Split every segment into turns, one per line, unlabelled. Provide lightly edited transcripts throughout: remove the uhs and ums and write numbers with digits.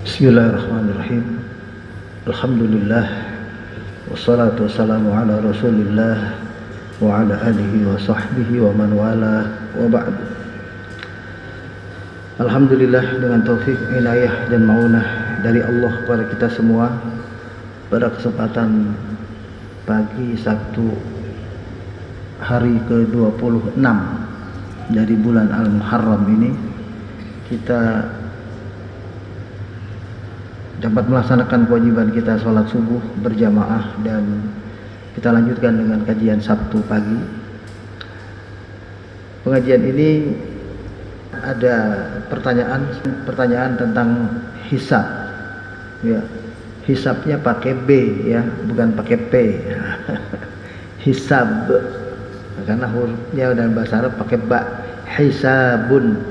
Bismillahirrahmanirrahim. Alhamdulillah wassalatu wassalamu ala Rasulillah wa ala alihi wa sahbihi wa man wala wa ba'du. Alhamdulillah, dengan taufik, inayah dan maunah dari Allah kepada kita semua, pada kesempatan pagi Sabtu hari ke-26 dari bulan Al-Muharram ini, kita dapat melaksanakan kewajiban kita sholat subuh berjamaah, dan kita lanjutkan dengan kajian Sabtu pagi. Pengajian ini ada pertanyaan tentang hisab, ya. Hisabnya pakai B, ya, bukan pakai P. Hisab, karena hurufnya dalam bahasa Arab pakai ba. Hisabun,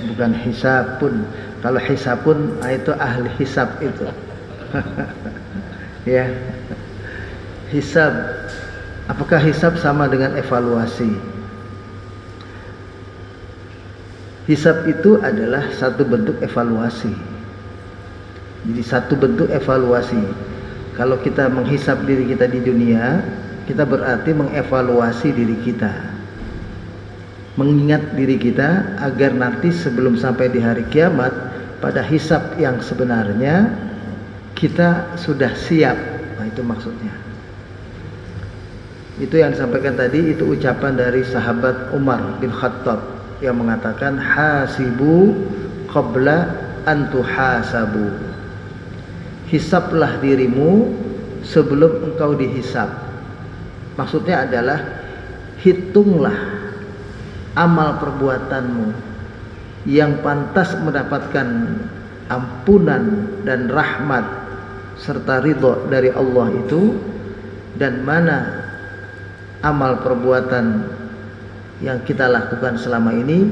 bukan hisabun. Kalau hisabun, itu ahli hisab itu. Ya. Hisab. Apakah hisab sama dengan evaluasi? Hisab itu adalah satu bentuk evaluasi. Jadi satu bentuk evaluasi. Kalau kita menghisab diri kita di dunia, kita berarti mengevaluasi diri kita, mengingat diri kita agar nanti sebelum sampai di hari kiamat, pada hisab yang sebenarnya kita sudah siap. Nah, itu maksudnya. Itu yang disampaikan tadi, itu ucapan dari sahabat Umar bin Khattab yang mengatakan, hasibu qabla an tuhasabu. Hisablah dirimu sebelum engkau dihisab. Maksudnya adalah hitunglah amal perbuatanmu yang pantas mendapatkan ampunan dan rahmat serta ridho dari Allah itu, dan mana amal perbuatan yang kita lakukan selama ini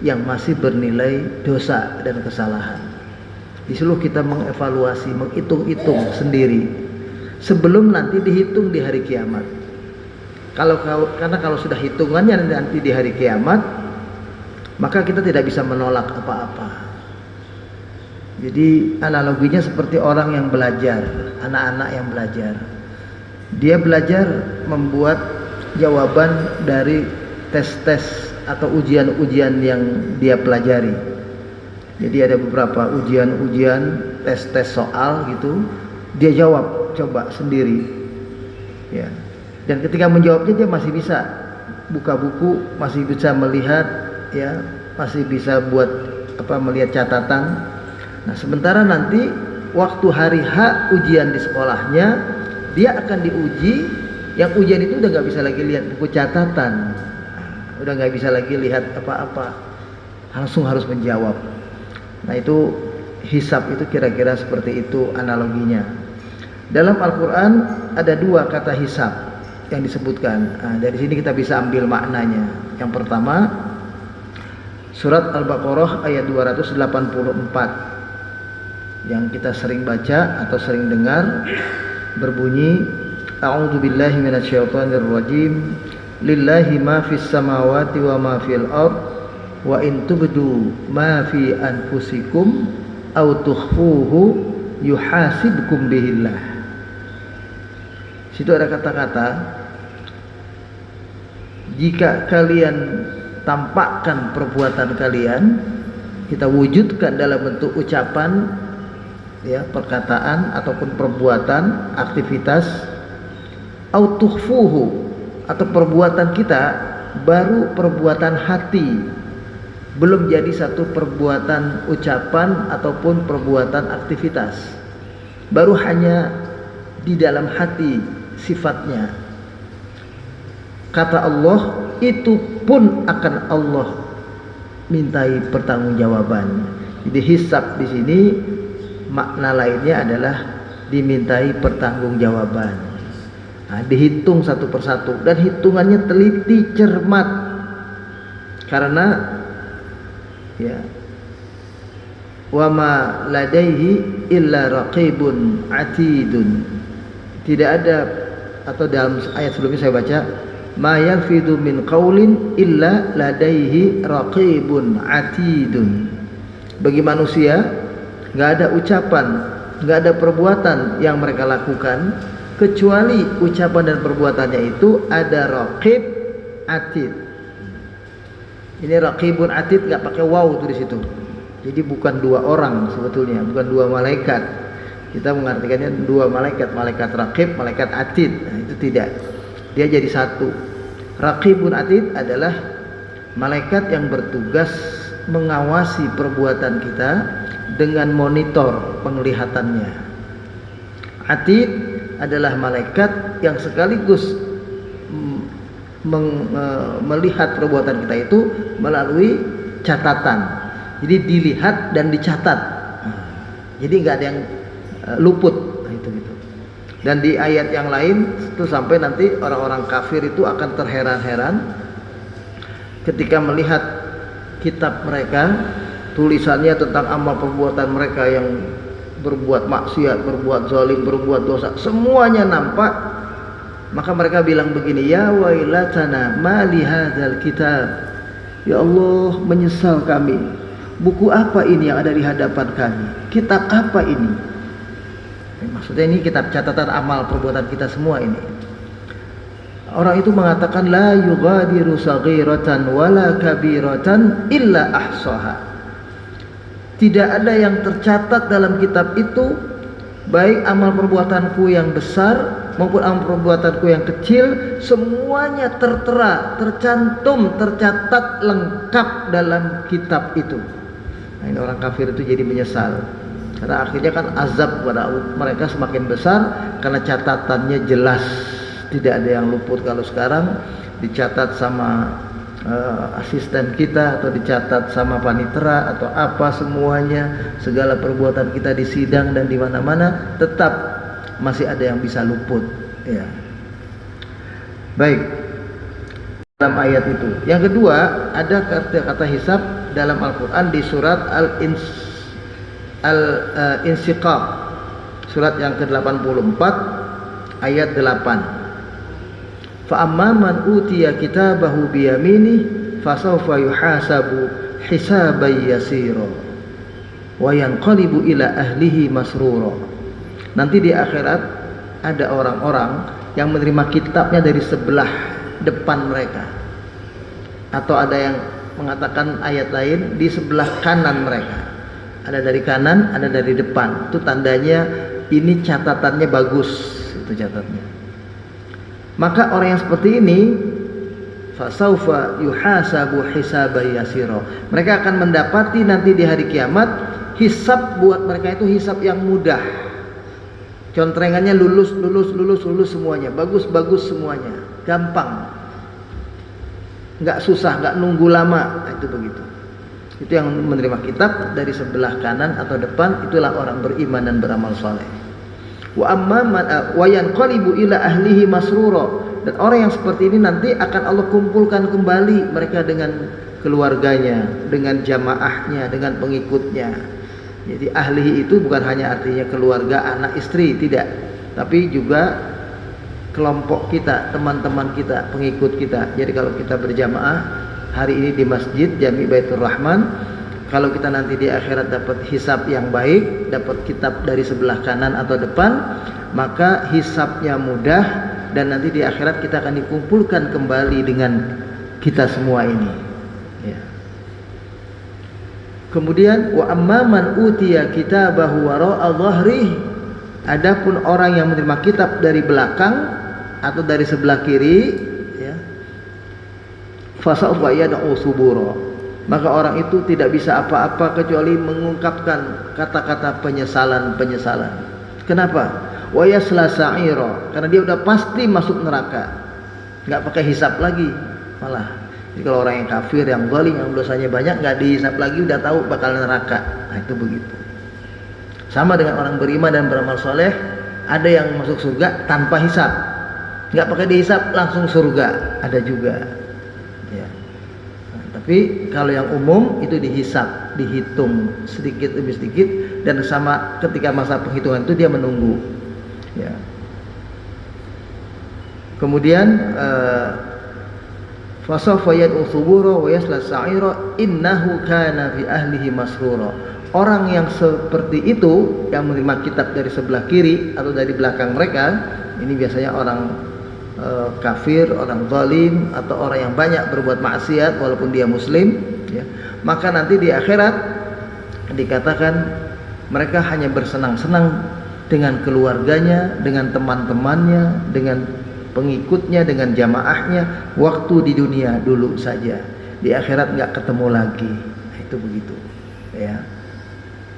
yang masih bernilai dosa dan kesalahan. Di situ kita mengevaluasi, menghitung-hitung sendiri sebelum nanti dihitung di hari kiamat. Karena kalau sudah hitungannya nanti di hari kiamat, maka kita tidak bisa menolak apa-apa. Jadi analoginya seperti orang yang belajar, anak-anak yang belajar. Dia belajar membuat jawaban dari tes-tes atau ujian-ujian yang dia pelajari. Jadi ada beberapa ujian-ujian, tes-tes soal gitu, dia jawab coba sendiri. Ya. Dan ketika menjawabnya dia masih bisa buka buku, masih bisa melihat, ya, masih bisa buat melihat catatan. Nah, sementara nanti waktu hari H ujian di sekolahnya, dia akan diuji. Yang ujian itu udah nggak bisa lagi lihat buku catatan, udah nggak bisa lagi lihat apa-apa, langsung harus menjawab. Nah, itu hisab itu kira-kira seperti itu analoginya. Dalam Al-Quran ada dua kata hisab yang disebutkan. Nah, dari sini kita bisa ambil maknanya. Yang pertama, surat Al-Baqarah ayat 284 yang kita sering baca atau sering dengar, berbunyi, a'udzubillahi minasyaitonirrajim, lillahi ma fis samawati wa ma fil ard, wa in tubdu ma fi anfusikum aw tukhfuhu yuhasibkum bihillah. Situ ada kata-kata, jika kalian tampakkan perbuatan kalian, kita wujudkan dalam bentuk ucapan, ya, perkataan ataupun perbuatan, aktivitas, au tukhfuhu, atau perbuatan kita baru perbuatan hati, belum jadi satu perbuatan ucapan ataupun perbuatan aktivitas, baru hanya di dalam hati sifatnya. Kata Allah, itu pun akan Allah mintai pertanggungjawaban. Jadi hisab di sini makna lainnya adalah dimintai pertanggungjawaban. Nah, dihitung satu persatu, dan hitungannya teliti, cermat, karena ya, wa ma ladaihi illa raqibun atidun. Tidak ada, atau dalam ayat sebelumnya saya baca, ma yalfidu min qaulin illa ladaihi raqibun atidun. Bagi manusia nggak ada ucapan, nggak ada perbuatan yang mereka lakukan kecuali ucapan dan perbuatannya itu ada raqib atid. Ini raqibun atid nggak pakai waw tuh di situ. Jadi bukan dua orang sebetulnya, bukan dua malaikat. Kita mengartikannya dua malaikat, malaikat raqib, malaikat atid. Nah, itu tidak. Dia jadi satu. Raqibun atid adalah malaikat yang bertugas mengawasi perbuatan kita dengan monitor penglihatannya. Atid adalah malaikat yang sekaligus melihat perbuatan kita itu melalui catatan. Jadi dilihat dan dicatat. Jadi nggak ada yang luput. Nah, itu gitu. Dan di ayat yang lain itu sampai nanti orang-orang kafir itu akan terheran-heran ketika melihat kitab mereka, tulisannya tentang amal perbuatan mereka yang berbuat maksiat, berbuat zalim, berbuat dosa, semuanya nampak. Maka mereka bilang begini, ya wailatana ma li hadzal kitab. Ya Allah, menyesal kami. Buku apa ini yang ada di hadapan kami? Kitab apa ini? Maksudnya ini kitab catatan amal perbuatan kita semua ini. Orang itu mengatakan la yughadiru saghiratan wala kabiratan illa ahsaha. Tidak ada yang tercatat dalam kitab itu, baik amal perbuatanku yang besar maupun amal perbuatanku yang kecil, semuanya tertera, tercantum, tercatat lengkap dalam kitab itu. Nah, ini orang kafir itu jadi menyesal karena akhirnya kan azab pada mereka semakin besar karena catatannya jelas, tidak ada yang luput. Kalau sekarang dicatat sama asisten kita atau dicatat sama panitera atau apa, semuanya segala perbuatan kita di sidang dan di mana-mana tetap masih ada yang bisa luput, ya. Baik, dalam ayat itu. Yang kedua, ada kata-kata hisab dalam Al-Quran di surat Al-Insyiqaq, surat yang ke-84 ayat 8. Fa amma man utiya kitabahu bi yaminih fasawfa yuhasabu hisaban yasira wa yanqalibu ila ahlihi masrura. Nanti di akhirat ada orang-orang yang menerima kitabnya dari sebelah depan mereka, atau ada yang mengatakan ayat lain di sebelah kanan mereka. Ada dari kanan, ada dari depan. Itu tandanya ini catatannya bagus, itu catatnya. Maka orang yang seperti ini fasaufa yuhasabu hisaban yasira. Mereka akan mendapati nanti di hari kiamat hisab buat mereka itu hisab yang mudah. Contrengannya lulus semuanya, bagus semuanya, gampang. Nggak susah, nggak nunggu lama. Nah, itu begitu. Itu yang menerima kitab dari sebelah kanan atau depan, itulah orang beriman dan beramal saleh. Wa amma man wa yanqalibu ila ahlihi masrura. Dan orang yang seperti ini nanti akan Allah kumpulkan kembali mereka dengan keluarganya, dengan jamaahnya, dengan pengikutnya. Jadi ahlihi itu bukan hanya artinya keluarga, anak, istri, tidak, tapi juga kelompok kita, teman-teman kita, pengikut kita. Jadi kalau kita berjamaah hari ini di masjid Jami Baitur Rahman, kalau kita nanti di akhirat dapat hisab yang baik, dapat kitab dari sebelah kanan atau depan, maka hisabnya mudah dan nanti di akhirat kita akan dikumpulkan kembali dengan kita semua ini, ya. Kemudian wa amman utiya kitabahu wara'a dhahrihi, adapun orang yang menerima kitab dari belakang atau dari sebelah kiri, ya, fasawfa yad'u subura, maka orang itu tidak bisa apa-apa kecuali mengungkapkan kata-kata penyesalan. Kenapa? Wa yasla sa'ira, karena dia udah pasti masuk neraka, nggak pakai hisab lagi malah. Jadi kalau orang yang kafir, yang zalim, yang dosanya banyak, nggak dihisab lagi, udah tahu bakal neraka. Nah, itu begitu. Sama dengan orang beriman dan beramal soleh, ada yang masuk surga tanpa hisab, nggak pakai dihisab langsung surga, ada juga, ya. Nah, tapi kalau yang umum itu dihisab, dihitung sedikit demi sedikit, dan sama ketika masa penghitungan itu dia menunggu, ya. Kemudian fasawfa yad'u subura wa yasla sa'ira innahu kana fi ahlihi masrura. Orang yang seperti itu yang menerima kitab dari sebelah kiri atau dari belakang mereka, ini biasanya orang kafir, orang zalim, atau orang yang banyak berbuat maksiat walaupun dia muslim, ya. Maka nanti di akhirat dikatakan mereka hanya bersenang-senang dengan keluarganya, dengan teman-temannya, dengan pengikutnya, dengan jamaahnya waktu di dunia dulu saja. Di akhirat nggak ketemu lagi. Nah, itu begitu, ya.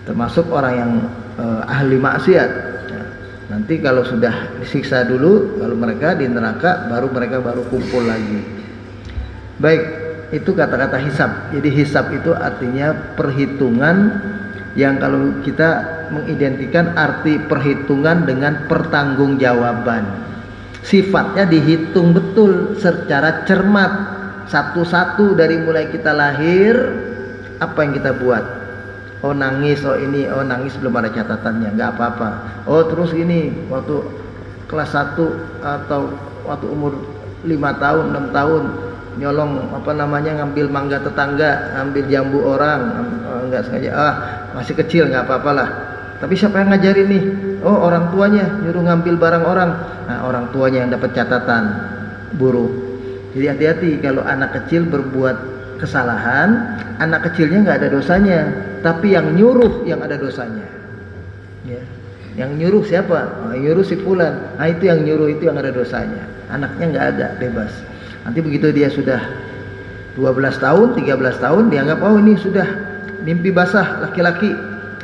Termasuk orang yang ahli maksiat. Ya. Nanti kalau sudah disiksa dulu, kalau mereka di neraka, mereka baru kumpul lagi. Baik, itu kata-kata hisab. Jadi hisab itu artinya perhitungan, yang kalau kita mengidentikan arti perhitungan dengan pertanggungjawaban. Sifatnya dihitung betul secara cermat, satu-satu dari mulai kita lahir, apa yang kita buat. Oh nangis, oh ini, oh nangis belum ada catatannya, nggak apa-apa. Oh terus ini waktu kelas 1 atau waktu umur 5 tahun, 6 tahun nyolong ngambil mangga tetangga, ngambil jambu orang, nggak sengaja, masih kecil nggak apa-apalah. Tapi siapa yang ngajarin nih? Oh orang tuanya nyuruh ngambil barang orang. Nah orang tuanya yang dapat catatan buruk. Jadi hati-hati kalau anak kecil berbuat kesalahan, anak kecilnya nggak ada dosanya, tapi yang nyuruh yang ada dosanya. Ya. Yang nyuruh siapa? Nyuruh si fulan. Nah itu yang nyuruh, itu yang ada dosanya. Anaknya nggak ada, bebas. Nanti begitu dia sudah 12 tahun, 13 tahun, dianggap oh ini sudah mimpi basah laki-laki,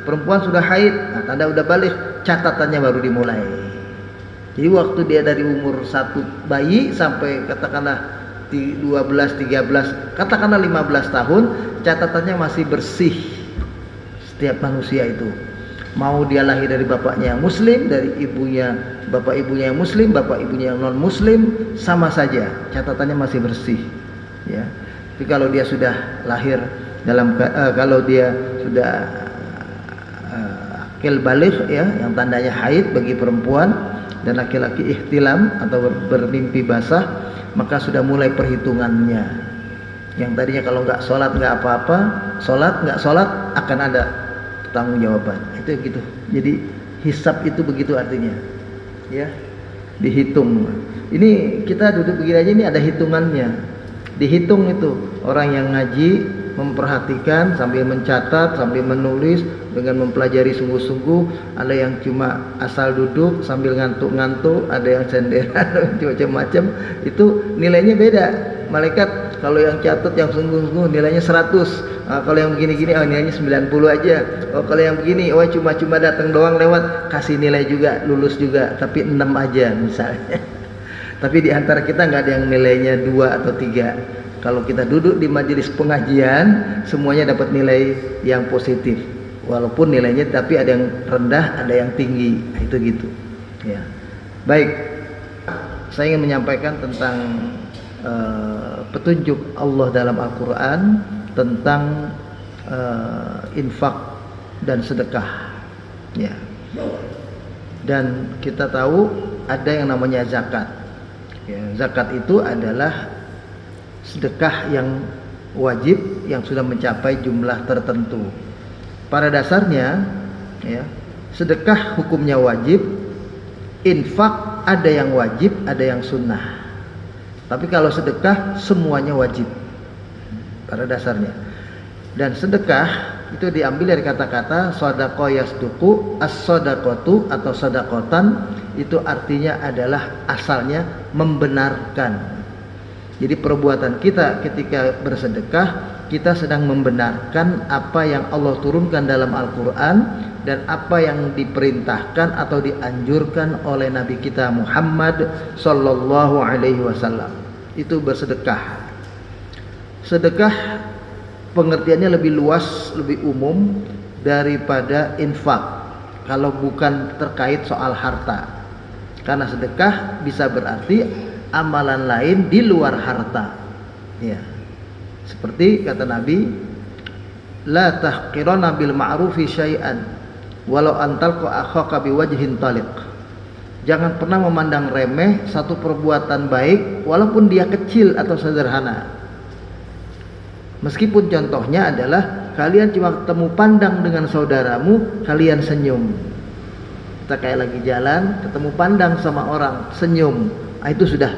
perempuan sudah haid. Nah tanda udah balik, catatannya baru dimulai. Jadi waktu dia dari umur 1 bayi sampai katakanlah 12, 13, katakanlah 15 tahun, catatannya masih bersih. Setiap manusia itu, mau dia lahir dari bapaknya yang muslim, dari ibunya, bapak ibunya yang muslim, bapak ibunya yang non muslim, sama saja catatannya masih bersih, ya. Tapi kalau dia sudah lahir dalam kalau dia sudah akil baligh, ya, yang tandanya haid bagi perempuan, dan laki-laki ihtilam atau bermimpi basah, maka sudah mulai perhitungannya. Yang tadinya kalau nggak sholat nggak apa-apa, sholat nggak sholat akan ada tanggung jawaban. Itu gitu. Jadi hisab itu begitu artinya, ya, dihitung. Ini kita duduk begini aja, ini ada hitungannya, dihitung itu. Orang yang ngaji memperhatikan sambil mencatat, sambil menulis dengan mempelajari sungguh-sungguh. Ada yang cuma asal duduk sambil ngantuk-ngantuk, ada yang senderan, macam-macam. Itu nilainya beda. Malaikat kalau yang catat yang sungguh-sungguh nilainya 100. Kalau yang begini-gini nilainya 90 aja. Oh kalau yang begini cuma datang doang lewat, kasih nilai juga, lulus juga, tapi 6 aja misalnya. Tapi di antara kita nggak ada yang nilainya 2 atau 3. Kalau kita duduk di majelis pengajian, semuanya dapat nilai yang positif. Walaupun nilainya tapi ada yang rendah, ada yang tinggi. Nah, itu gitu. Ya. Baik. Saya ingin menyampaikan tentang petunjuk Allah dalam Al-Qur'an tentang infak dan sedekah. Ya. Dan kita tahu ada yang namanya zakat. Ya, zakat itu adalah sedekah yang wajib yang sudah mencapai jumlah tertentu. Pada dasarnya, ya, sedekah hukumnya wajib, infak ada yang wajib, ada yang sunnah. Tapi kalau sedekah semuanya wajib pada dasarnya. Dan sedekah itu diambil dari kata-kata shadaqah yasduqu, as-shadaqatu atau shadaqatan, itu artinya adalah asalnya membenarkan. Jadi perbuatan kita ketika bersedekah, kita sedang membenarkan apa yang Allah turunkan dalam Al-Quran dan apa yang diperintahkan atau dianjurkan oleh Nabi kita Muhammad Sallallahu Alaihi Wasallam. Itu bersedekah. Sedekah pengertiannya lebih luas, lebih umum daripada infak kalau bukan terkait soal harta. Karena sedekah bisa berarti amalan lain di luar harta, ya. Seperti kata Nabi, la tahqirana bil ma'rufi syai'an walau antalqa akhaka biwajhin taliq. Jangan pernah memandang remeh satu perbuatan baik walaupun dia kecil atau sederhana. Meskipun contohnya adalah kalian cuma ketemu pandang dengan saudaramu, kalian senyum. Kita kayak lagi jalan, ketemu pandang sama orang, senyum. Itu sudah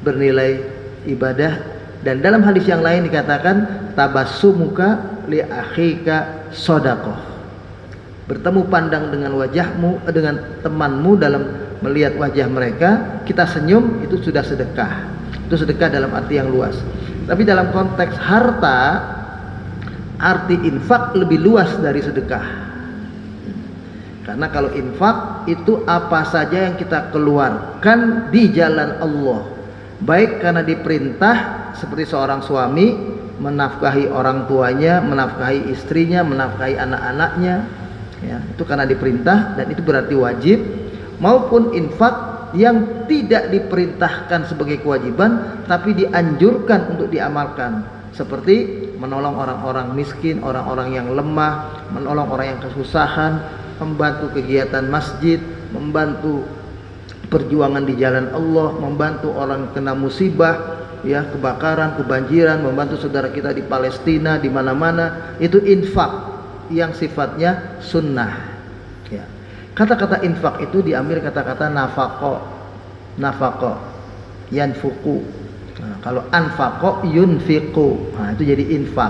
bernilai ibadah. Dan dalam hadis yang lain dikatakan tabassumuka li akhika shadaqah. Bertemu pandang dengan wajahmu, dengan temanmu dalam melihat wajah mereka, kita senyum, itu sudah sedekah. Itu sedekah dalam arti yang luas. Tapi dalam konteks harta, arti infak lebih luas dari sedekah. Karena kalau infak itu apa saja yang kita keluarkan di jalan Allah, baik karena diperintah, seperti seorang suami menafkahi orang tuanya, menafkahi istrinya, menafkahi anak-anaknya, ya, itu karena diperintah dan itu berarti wajib, maupun infak yang tidak diperintahkan sebagai kewajiban tapi dianjurkan untuk diamalkan, seperti menolong orang-orang miskin, orang-orang yang lemah, menolong orang yang kesusahan, membantu kegiatan masjid, membantu perjuangan di jalan Allah, membantu orang kena musibah, ya, kebakaran, kebanjiran, membantu saudara kita di Palestina, di mana-mana. Itu infak yang sifatnya sunnah, ya. Kata-kata infak itu diambil kata-kata nafaqo, yanfuku. Nah, kalau anfaqo yunfiqu, nah, itu jadi infak.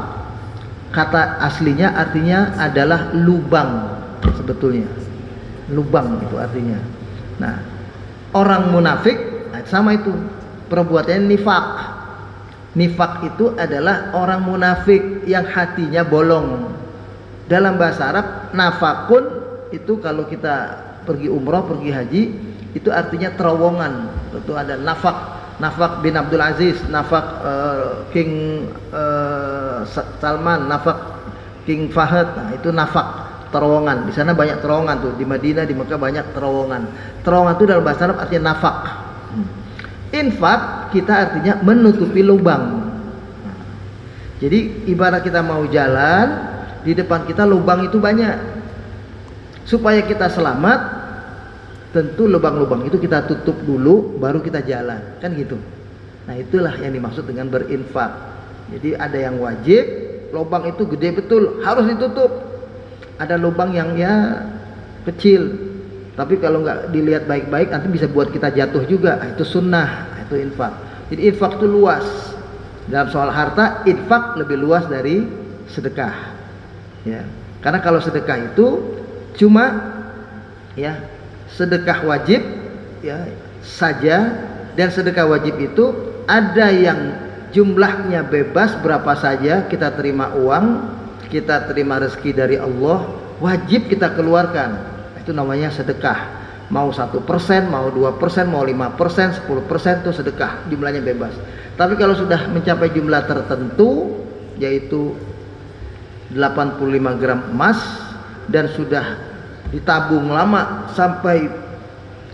Kata aslinya artinya adalah lubang, sebetulnya lubang itu artinya. Nah, orang munafik, nah, sama itu perbuatannya nifak. Nifak itu adalah orang munafik yang hatinya bolong. Dalam bahasa Arab, nafakun itu kalau kita pergi umroh, pergi haji, itu artinya terowongan. Itu ada nafak bin Abdul Aziz, nafak King Salman, nafak King Fahad. Nah, itu nafak, terowongan. Di sana banyak terowongan tuh, di Madinah, di Mekah banyak terowongan. Terowongan itu dalam bahasa Arab artinya nafak. Infak kita artinya menutupi lubang. Jadi ibarat kita mau jalan, di depan kita lubang itu banyak. Supaya kita selamat, tentu lubang-lubang itu kita tutup dulu, baru kita jalan, kan gitu. Nah, itulah yang dimaksud dengan berinfak. Jadi ada yang wajib, lubang itu gede betul, harus ditutup. Ada lubang yang ya kecil, tapi kalau nggak dilihat baik-baik nanti bisa buat kita jatuh juga. Nah, itu sunnah, itu infak. Jadi infak itu luas. Dalam soal harta, infak lebih luas dari sedekah, ya. Karena kalau sedekah itu cuma, ya, sedekah wajib, ya, saja, dan sedekah wajib itu ada yang jumlahnya bebas berapa saja, kita terima uang, kita terima rezeki dari Allah, wajib kita keluarkan. Itu namanya sedekah. Mau 1%, mau 2%, mau 5%, 10% itu sedekah, jumlahnya bebas. Tapi kalau sudah mencapai jumlah tertentu, yaitu 85 gram emas, dan sudah ditabung lama sampai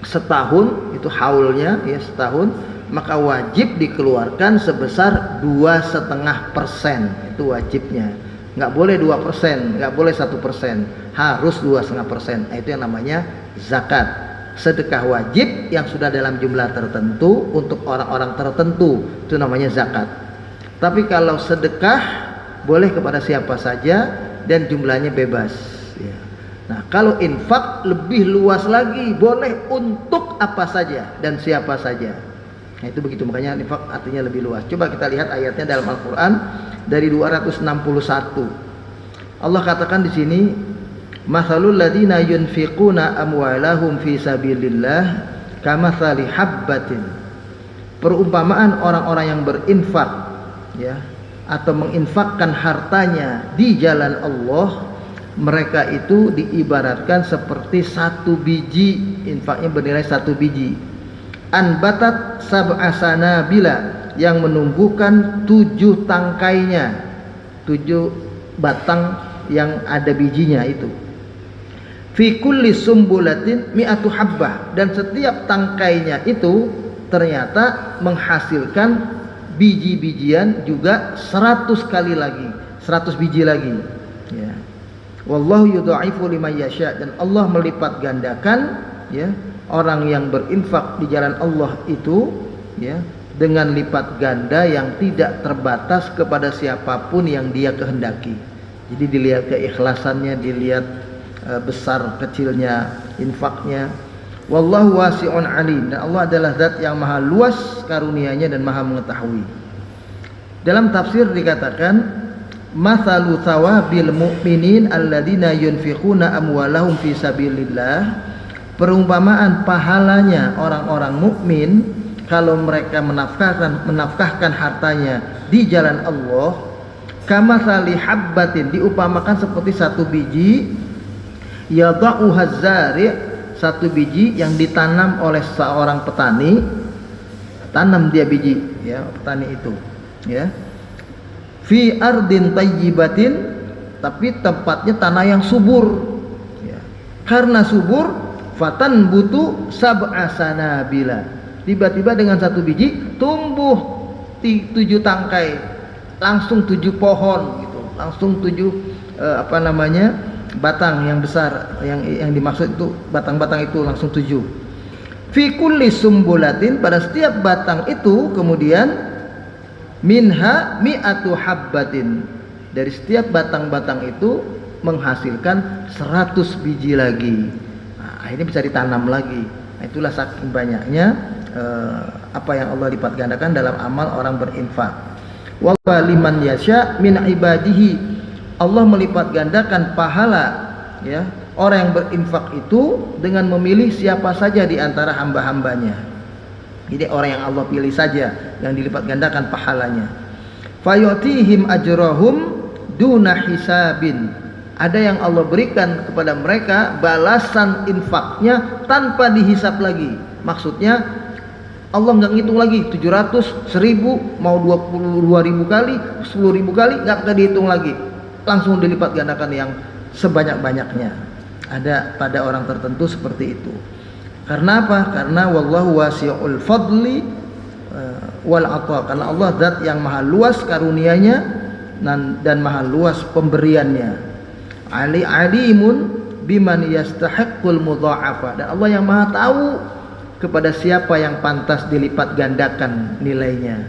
setahun, itu haulnya, ya, setahun, maka wajib dikeluarkan sebesar 2,5%. Itu wajibnya. Nggak boleh 2%, nggak boleh 1%, harus 2,5%. Itu yang namanya zakat. Sedekah wajib yang sudah dalam jumlah tertentu untuk orang-orang tertentu, itu namanya zakat. Tapi kalau sedekah boleh kepada siapa saja dan jumlahnya bebas, ya. Nah, kalau infak lebih luas lagi, boleh untuk apa saja dan siapa saja. Nah, itu begitu, makanya infak artinya lebih luas. Coba kita lihat ayatnya dalam Al-Qur'an dari 261. Allah katakan di sini, "Matsalul ladzina yunfiquna amwalahum fi sabilillah kamatsali habbatin." Perumpamaan orang-orang yang berinfak, ya, atau menginfakkan hartanya di jalan Allah, mereka itu diibaratkan seperti satu biji, infaknya bernilai satu biji. Anbatat sab'a sanabila, yang menumbuhkan 7 tangkainya, 7 batang yang ada bijinya itu. Fi kulli sumbulatin mi'atu habbah, dan setiap tangkainya itu ternyata menghasilkan biji-bijian juga 100 kali lagi, 100 biji lagi, ya. Wallahu yudha'ifu liman yasha, dan Allah melipat gandakan, ya, orang yang berinfak di jalan Allah itu, ya, dengan lipat ganda yang tidak terbatas kepada siapapun yang dia kehendaki. Jadi dilihat keikhlasannya, dilihat besar kecilnya infaknya. Wallahu wasi'un alim, dan Allah adalah zat yang maha luas karunia-Nya dan maha mengetahui. Dalam tafsir dikatakan, mathalu thawabil mu'minin alladzina yunfiquna amwalahum fi sabilillah, perumpamaan pahalanya orang-orang mukmin kalau mereka menafkahkan hartanya di jalan Allah, kamathali habbatin, diupamakan seperti satu biji, yada'uha zari', satu biji yang ditanam oleh seorang petani, tanam dia biji, ya, petani itu, ya, fi ardin tayyibatin, tapi tempatnya tanah yang subur, ya. Karena subur, fatan butu sab'a sanabila, tiba-tiba dengan satu biji tumbuh 7 tangkai, langsung 7 pohon gitu, langsung 7 batang yang besar, yang dimaksud itu batang-batang itu langsung 7. Fi kulli sumbulatin, pada setiap batang itu kemudian minha mi'atu habbatin, dari setiap batang-batang itu menghasilkan 100 biji lagi. Nah, ini bisa ditanam lagi. Nah, itulah saking banyaknya apa yang Allah lipat gandakan dalam amal orang berinfak. Wa liman yasha min ibadihi, Allah melipat gandakan pahala, ya, orang yang berinfak itu dengan memilih siapa saja di antara hamba-hambanya. Jadi orang yang Allah pilih saja yang dilipat gandakan pahalanya. Fayutihim ajrahum duna hisabin, ada yang Allah berikan kepada mereka balasan infaknya tanpa dihisap lagi. Maksudnya Allah nggak ngitung lagi 700, 1000, mau 22.000 kali, 10.000 kali, nggak akan dihitung lagi, langsung dilipat gandakan yang sebanyak-banyaknya. Ada pada orang tertentu seperti itu. Karena apa? Karena wallahu wasi'ul fadli wal ata, karena Allah zat yang maha luas karunia-Nya dan maha luas pemberiannya. Alimun biman yastahiqqul mudha'afa, dan Allah yang maha tahu kepada siapa yang pantas dilipat gandakan nilainya.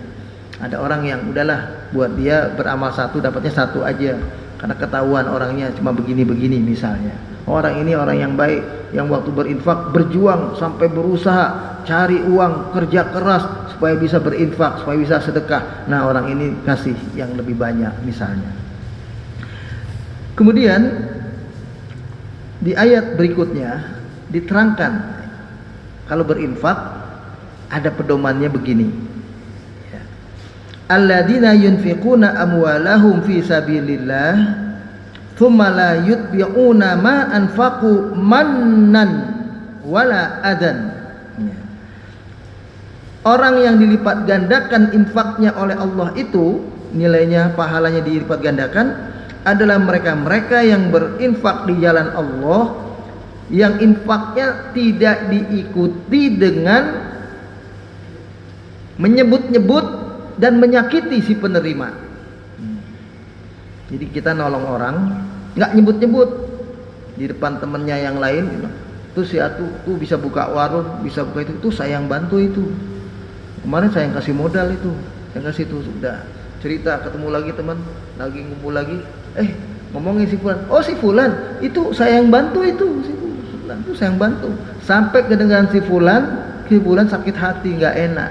Ada orang yang udahlah, buat dia beramal satu dapatnya satu aja, karena ketahuan orangnya cuma begini-begini misalnya. Orang ini orang yang baik, yang waktu berinfak berjuang sampai berusaha cari uang, kerja keras supaya bisa berinfak, supaya bisa sedekah. Nah, orang ini kasih yang lebih banyak misalnya. Kemudian di ayat berikutnya diterangkan kalau berinfak ada pedomannya begini. Alladzina yunfiquna amwalahum fi sabilillah thumma la yutbi'una ma anfaqu mannan wala adan. Orang yang dilipat gandakan infaknya oleh Allah itu, nilainya, pahalanya dilipat gandakan, adalah mereka-mereka yang berinfak di jalan Allah, yang infaknya tidak diikuti dengan menyebut-nyebut dan menyakiti si penerima. Jadi kita nolong orang nggak nyebut-nyebut di depan temennya yang lain, tuh si Atu tuh bisa buka warung, bisa buka itu saya yang bantu itu, kemarin saya yang kasih modal itu, saya kasih itu. Sudah cerita, ketemu lagi teman, lagi ngumpul lagi, ngomongin si Fulan, oh si Fulan itu saya yang bantu itu, si Fulan itu saya yang bantu, sampai kedengaran si Fulan sakit hati, nggak enak,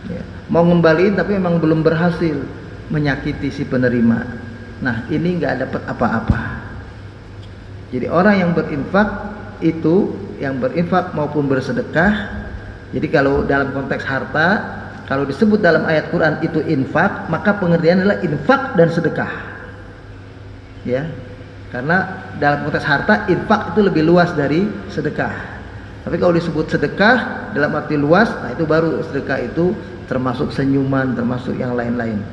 ya, mau ngembaliin tapi memang belum berhasil, menyakiti si penerima. Nah, ini nggak dapat apa-apa. Jadi orang yang berinfak itu, yang berinfak maupun bersedekah, jadi kalau dalam konteks harta, kalau disebut dalam ayat Quran itu infak, maka pengertian adalah infak dan sedekah, ya. Karena dalam konteks harta, infak itu lebih luas dari sedekah. Tapi kalau disebut sedekah dalam arti luas, nah itu baru sedekah itu termasuk senyuman, termasuk yang lain-lain.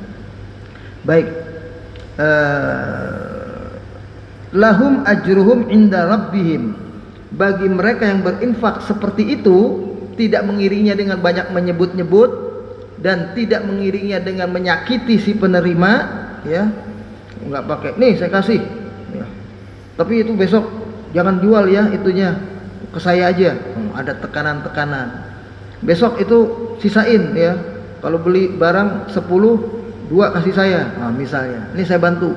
Baik. Lahum ajruhum inda rabbihim, bagi mereka yang berinfak seperti itu, tidak mengiringinya dengan banyak menyebut-nyebut dan tidak mengiringinya dengan menyakiti si penerima, ya, nggak pakai nih saya kasih, ya, tapi itu besok jangan jual ya, itunya ke saya aja, ada tekanan-tekanan, besok itu sisain ya, kalau beli barang 10, 2 kasih saya, nah, misalnya ini saya bantu,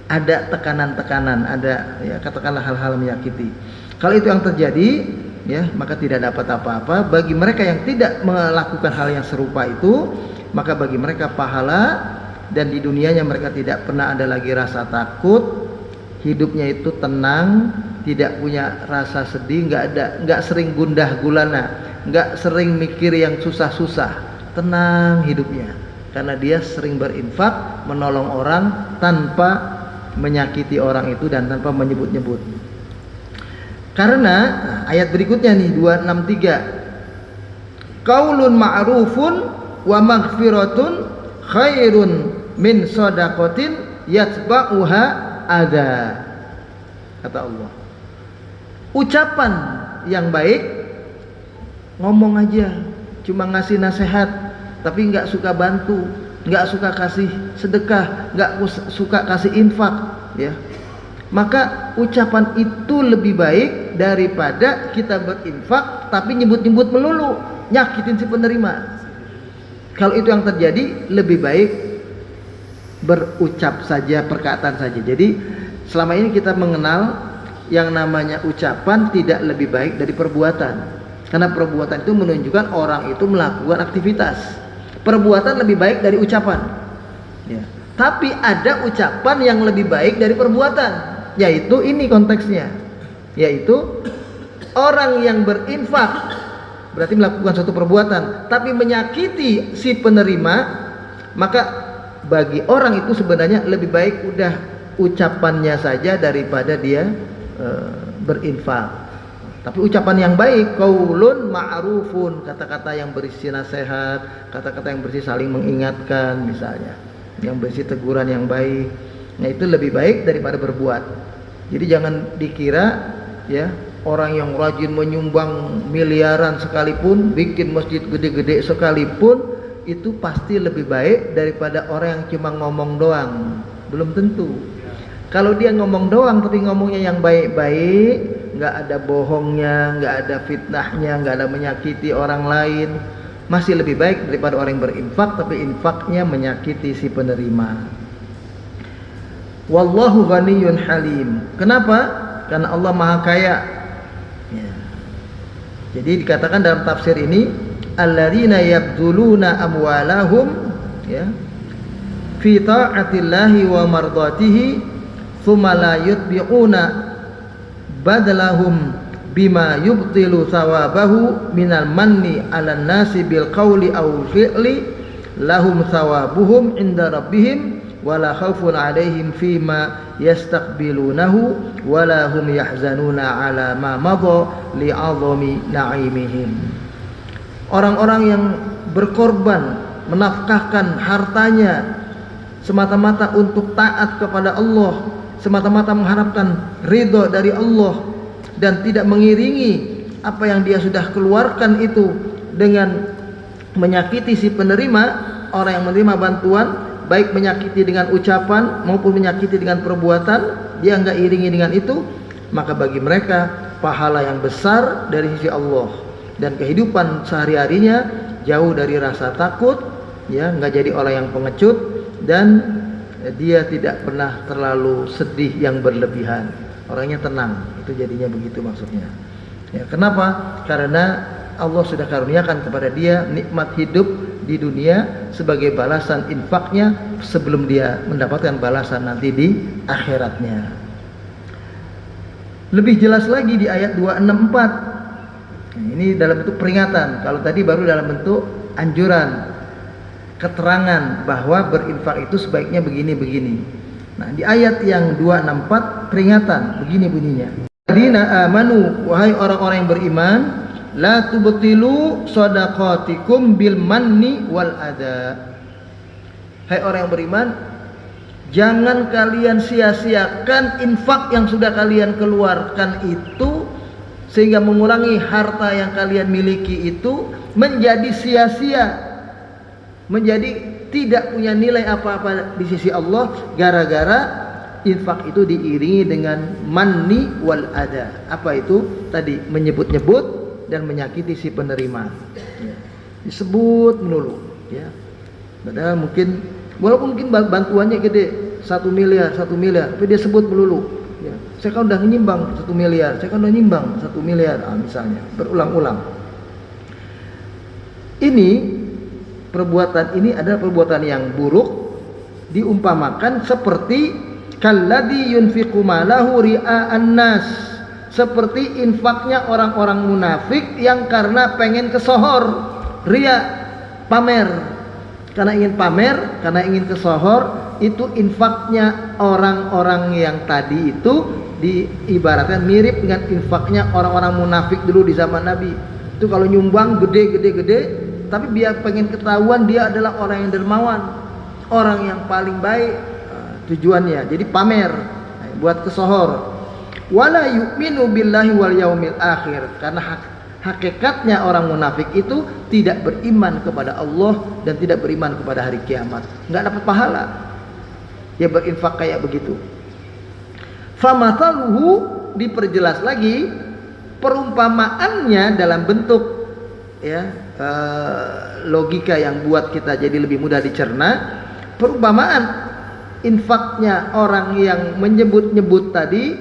ada tekanan-tekanan, ada ya katakanlah hal-hal menyakiti. Kalau itu yang terjadi, ya maka tidak dapat apa-apa. Bagi mereka yang tidak melakukan hal yang serupa itu, maka bagi mereka pahala, dan di dunianya mereka tidak pernah ada lagi rasa takut, hidupnya itu tenang, tidak punya rasa sedih, nggak sering gundah gulana, nggak sering mikir yang susah-susah, tenang hidupnya karena dia sering berinfak, menolong orang tanpa menyakiti orang itu dan tanpa menyebut-nyebut. Karena ayat berikutnya nih 263, qaulun ma'rufun wa maghfiratun khairun min shadaqatin yatba'uha ada, kata Allah. Ucapan yang baik, ngomong aja, cuma ngasih nasihat, tapi nggak suka bantu, nggak suka kasih sedekah, nggak suka kasih infak, ya. Maka ucapan itu lebih baik daripada kita berinfak tapi nyebut-nyebut melulu, nyakitin si penerima. Kalau itu yang terjadi, lebih baik berucap saja, perkataan saja. Jadi selama ini kita mengenal yang namanya ucapan tidak lebih baik dari perbuatan, karena perbuatan itu menunjukkan orang itu melakukan aktivitas. Perbuatan lebih baik dari ucapan, ya. Tapi ada ucapan yang lebih baik dari perbuatan, yaitu ini konteksnya, yaitu orang yang berinfak berarti melakukan suatu perbuatan tapi menyakiti si penerima, maka bagi orang itu sebenarnya lebih baik udah ucapannya saja daripada dia berinfak. Tapi ucapan yang baik, qaulun ma'rufun, kata-kata yang berisi nasihat, kata-kata yang berisi saling mengingatkan misalnya, yang berisi teguran yang baik. Nah, itu lebih baik daripada berbuat. Jadi jangan dikira ya orang yang rajin menyumbang miliaran sekalipun, bikin masjid gede-gede sekalipun, itu pasti lebih baik daripada orang yang cuma ngomong doang. Belum tentu. Kalau dia ngomong doang tapi ngomongnya yang baik-baik, nggak ada bohongnya, nggak ada fitnahnya, nggak ada menyakiti orang lain, masih lebih baik daripada orang yang berinfak tapi infaknya menyakiti si penerima. Wallahu ghaniyyun halim. Kenapa? Karena Allah Maha Kaya. Ya. Jadi dikatakan dalam tafsir ini, alladzina yabduluna amwalahum ya fi ta'atillahi wa mardatihi thumma la yutbi'una badalahum bima yubtilu thawabahu minal manni 'alan nasi bil qawli aw fi'li lahum thawabuhum 'inda rabbihim wala khaufun 'alaihim fima yastaqbilunahu wala hum yahzanuna 'ala ma madha li'azami na'imihim. Orang-orang yang berkorban menafkahkan hartanya semata-mata untuk taat kepada Allah, semata-mata mengharapkan ridho dari Allah dan tidak mengiringi apa yang dia sudah keluarkan itu dengan menyakiti si penerima, orang yang menerima bantuan, baik menyakiti dengan ucapan maupun menyakiti dengan perbuatan, dia enggak iringi dengan itu, maka bagi mereka pahala yang besar dari sisi Allah dan kehidupan sehari-harinya jauh dari rasa takut, ya, enggak jadi orang yang pengecut dan dia tidak pernah terlalu sedih yang berlebihan, orangnya tenang. Itu jadinya begitu maksudnya, ya. Kenapa? Karena Allah sudah karuniakan kepada dia nikmat hidup di dunia sebagai balasan infaknya sebelum dia mendapatkan balasan nanti di akhiratnya. Lebih jelas lagi di ayat 264. Ini dalam bentuk peringatan. Kalau tadi baru dalam bentuk anjuran, keterangan bahwa berinfak itu sebaiknya begini-begini. Nah, di ayat yang 264 peringatan, begini bunyinya. Alladzina amanu, wahai orang-orang yang beriman, la tubtilu shadaqatikum bil manni wal adha. Hai orang yang beriman, jangan kalian sia-siakan infak yang sudah kalian keluarkan itu sehingga mengurangi harta yang kalian miliki itu menjadi sia-sia, menjadi tidak punya nilai apa-apa di sisi Allah gara-gara infak itu diiringi dengan manni wal adha. Apa itu? Tadi menyebut-nyebut dan menyakiti si penerima, ya. Disebut melulu, ya. Padahal mungkin walaupun mungkin bantuannya gede, 1 miliar, 1 miliar, tapi dia sebut melulu. Ya, saya kan udah nyimbang 1 miliar, saya kan udah nyimbang 1 miliar, misalnya berulang-ulang. Ini perbuatan ini adalah perbuatan yang buruk, diumpamakan seperti kalladzi yunfiqu malahu ria'an nas, seperti infaknya orang-orang munafik yang karena pengen kesohor, ria, pamer, karena ingin pamer, karena ingin kesohor. Itu infaknya orang-orang yang tadi itu diibaratkan mirip dengan infaknya orang-orang munafik dulu di zaman Nabi. Itu kalau nyumbang gede, tapi biar pengen ketahuan dia adalah orang yang dermawan, orang yang paling baik, tujuannya jadi pamer, buat kesohor. Wala yu'minu billahi wal yaumil akhir, karena hakikatnya orang munafik itu tidak beriman kepada Allah dan tidak beriman kepada hari kiamat, nggak dapat pahala. Dia berinfak kayak begitu. Famathaluhu, diperjelas lagi perumpamaannya dalam bentuk logika yang buat kita jadi lebih mudah dicerna. Perumpamaan infaknya orang yang menyebut-nyebut tadi,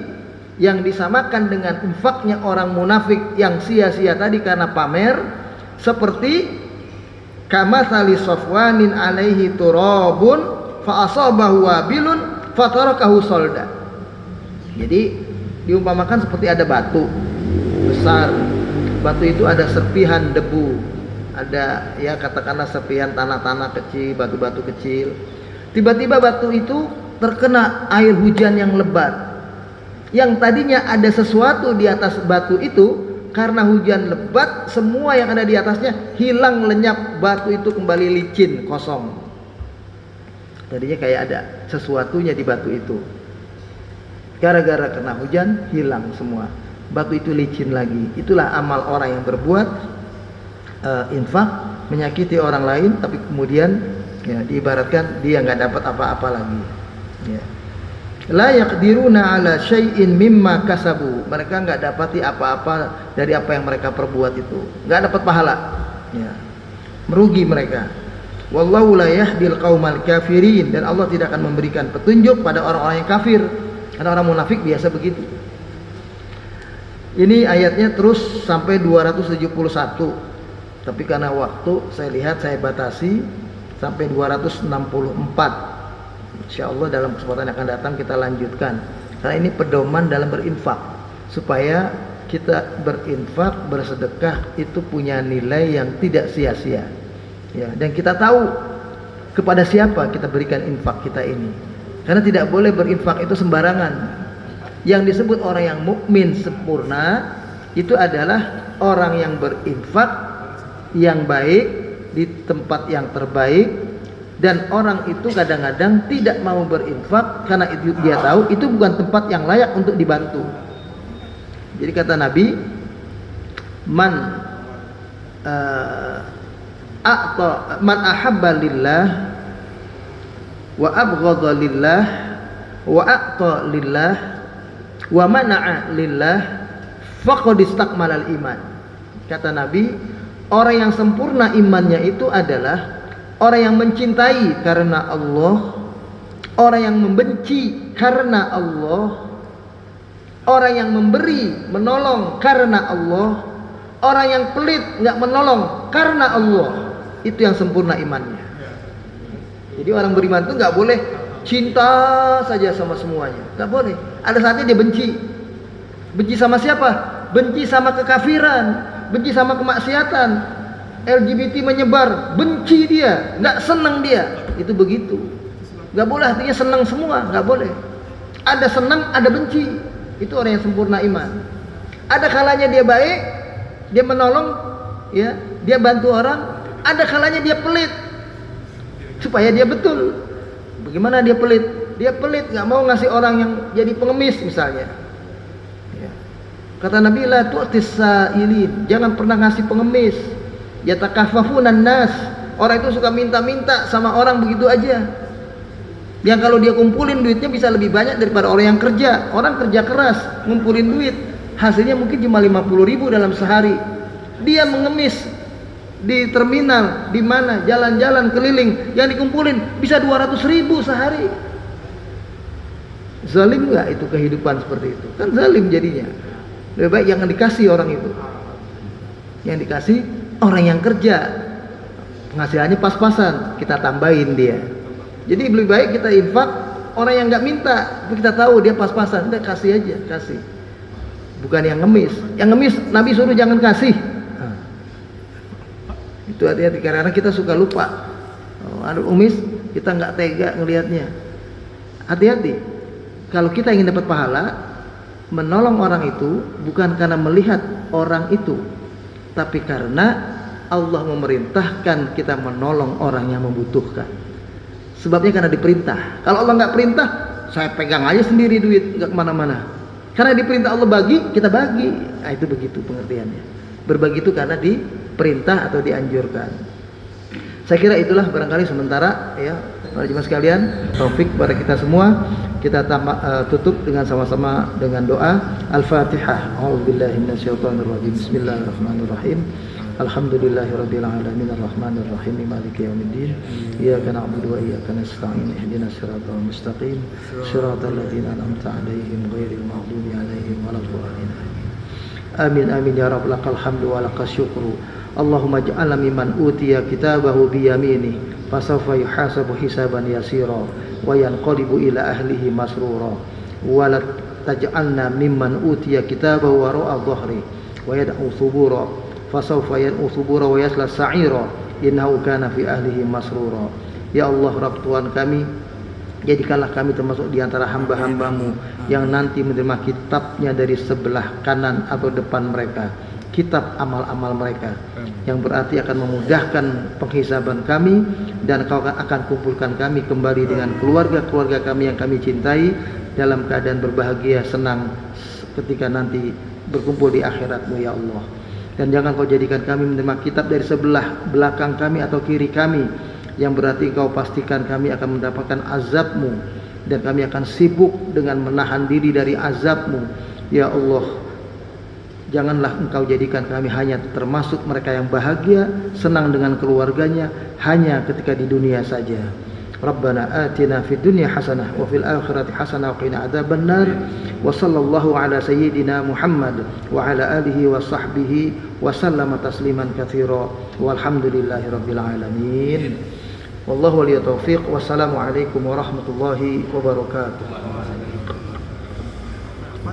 yang disamakan dengan infaknya orang munafik yang sia-sia tadi karena pamer, seperti kamatsali safwanin alaihi turabun fa asabahu wabilun fatarakahu solda. Jadi diumpamakan seperti ada batu besar, batu itu ada serpihan debu, ada ya katakanlah serpihan tanah-tanah kecil, batu-batu kecil. Tiba-tiba batu itu terkena air hujan yang lebat, yang tadinya ada sesuatu di atas batu itu, karena hujan lebat semua yang ada di atasnya hilang, lenyap, batu itu kembali licin, kosong. Tadinya kayak ada sesuatunya di batu itu, gara-gara kena hujan hilang semua, batu itu licin lagi. Itulah amal orang yang berbuat infak, menyakiti orang lain, tapi kemudian ya diibaratkan dia nggak dapat apa-apa lagi. Ya. La yaqdiruna ala syai'in mimma kasabu, mereka nggak dapati apa-apa dari apa yang mereka perbuat itu, nggak dapat pahala. Ya. Merugi mereka. Wallahu la yahdil qaumal kafirin, dan Allah tidak akan memberikan petunjuk pada orang-orang yang kafir, karena orang munafik biasa begitu. Ini ayatnya terus sampai 271, tapi karena waktu saya lihat saya batasi sampai 264. Insyaallah dalam kesempatan yang akan datang kita lanjutkan, karena ini pedoman dalam berinfak, supaya kita berinfak, bersedekah itu punya nilai yang tidak sia-sia. Ya, dan kita tahu kepada siapa kita berikan infak kita ini, karena tidak boleh berinfak itu sembarangan. Yang disebut orang yang mukmin sempurna itu adalah orang yang berinfak yang baik di tempat yang terbaik, dan orang itu kadang-kadang tidak mau berinfak karena itu dia tahu itu bukan tempat yang layak untuk dibantu. Jadi kata Nabi, man ahabba lillah wa abghadha lillah wa a'ta lillah wa mana'a lillah faqad istakmalal iman. Kata Nabi, orang yang sempurna imannya itu adalah orang yang mencintai karena Allah, orang yang membenci karena Allah, orang yang memberi, menolong karena Allah, orang yang pelit nggak menolong karena Allah. Itu yang sempurna imannya. Jadi orang beriman itu nggak boleh cinta saja sama semuanya, nggak boleh. Ada saatnya dia benci. Benci sama siapa? Benci sama kekafiran, benci sama kemaksiatan. LGBT menyebar, benci dia, nggak senang dia. Itu begitu. Nggak boleh, artinya senang semua, nggak boleh. Ada senang, ada benci. Itu orang yang sempurna iman. Ada kalanya dia baik, dia menolong, ya, dia bantu orang. Ada kalanya dia pelit, supaya dia betul. Bagaimana dia pelit? Dia pelit, nggak mau ngasih orang yang jadi pengemis misalnya. Ya. Kata Nabi, la tu'tis sa'ilin, jangan pernah ngasih pengemis. Yatakaffafunan nas, orang itu suka minta-minta sama orang begitu aja. Yang kalau dia kumpulin duitnya bisa lebih banyak daripada orang yang kerja. Orang kerja keras, ngumpulin duit, hasilnya mungkin cuma 50.000 dalam sehari. Dia mengemis di terminal, di mana jalan-jalan keliling, yang dikumpulin bisa 200.000 sehari. Zalim nggak itu kehidupan seperti itu? Kan zalim jadinya. Lebih baik jangan dikasih orang itu. Yang dikasih orang yang kerja, penghasilannya pas-pasan, kita tambahin dia. Jadi lebih baik kita infak orang yang nggak minta, tapi kita tahu dia pas-pasan, udah kasih aja, kasih. Bukan yang ngemis. Yang ngemis Nabi suruh jangan kasih. Itu hati-hati, karena kita suka lupa. Ada umis, kita nggak tega ngelihatnya. Hati-hati. Kalau kita ingin dapat pahala, menolong orang itu bukan karena melihat orang itu, tapi karena Allah memerintahkan kita menolong orang yang membutuhkan. Sebabnya karena diperintah. Kalau Allah nggak perintah, saya pegang aja sendiri duit, nggak kemana-mana. Karena diperintah Allah bagi, kita bagi. Nah, itu begitu pengertiannya. Berbagi itu karena diperintah atau dianjurkan. Saya kira itulah barangkali sementara ya, para jemaah sekalian, taufik kepada kita semua. Kita tutup dengan sama-sama dengan doa Al-Fatihah. A'udzubillahi minasyaitonirrajim. Bismillahirrahmanirrahim. Alhamdulillahirabbil alamin arrahmanir rahim maliki yaumiddin. Iyyaka na'budu wa iyyaka nasta'in. Ihdinas siratal mustaqim. Shiratal ladzina an'amta 'alaihim ghairil maghdubi 'alaihim waladdallin. Amin amin ya rabb, lakal hamdu wa lakas syukru. Allahumma ij'alna mimman utiya kitabahu bi yamini fasawfa yuhasabu hisaban yasira wa yanqalibu ila ahlihi masrura wa la taj'alna mimman utiya kitabahu wara'a dhahri wa yad'u thubura fasawfa yad'u thubura wa yasla sa'ira innahu kana fi ahlihi masrura. Ya Allah Rabb Tuhan kami, jadikanlah kami termasuk di antara hamba-hambamu yang nanti menerima kitabnya dari sebelah kanan atau depan mereka, kitab amal-amal mereka, yang berarti akan memudahkan penghisaban kami, dan Kau akan kumpulkan kami kembali dengan keluarga-keluarga kami yang kami cintai dalam keadaan berbahagia, senang ketika nanti berkumpul di akhirat-Mu ya Allah. Dan jangan Kau jadikan kami menerima kitab dari sebelah belakang kami atau kiri kami, yang berarti Kau pastikan kami akan mendapatkan azab-Mu, dan kami akan sibuk dengan menahan diri dari azab-Mu ya Allah. Janganlah Engkau jadikan kami hanya termasuk mereka yang bahagia, senang dengan keluarganya hanya ketika di dunia saja. Rabbana atina fid dunya hasanah wa fil akhirati hasanah wa qina adzabannar. Wa sallallahu ala sayyidina Muhammad wa ala alihi wa sahbihi wa sallama tasliman katsira. Walhamdulillahi rabbil alamin. Wallahu waliyat taufiq. Wassalamu alaikum warahmatullahi wabarakatuh.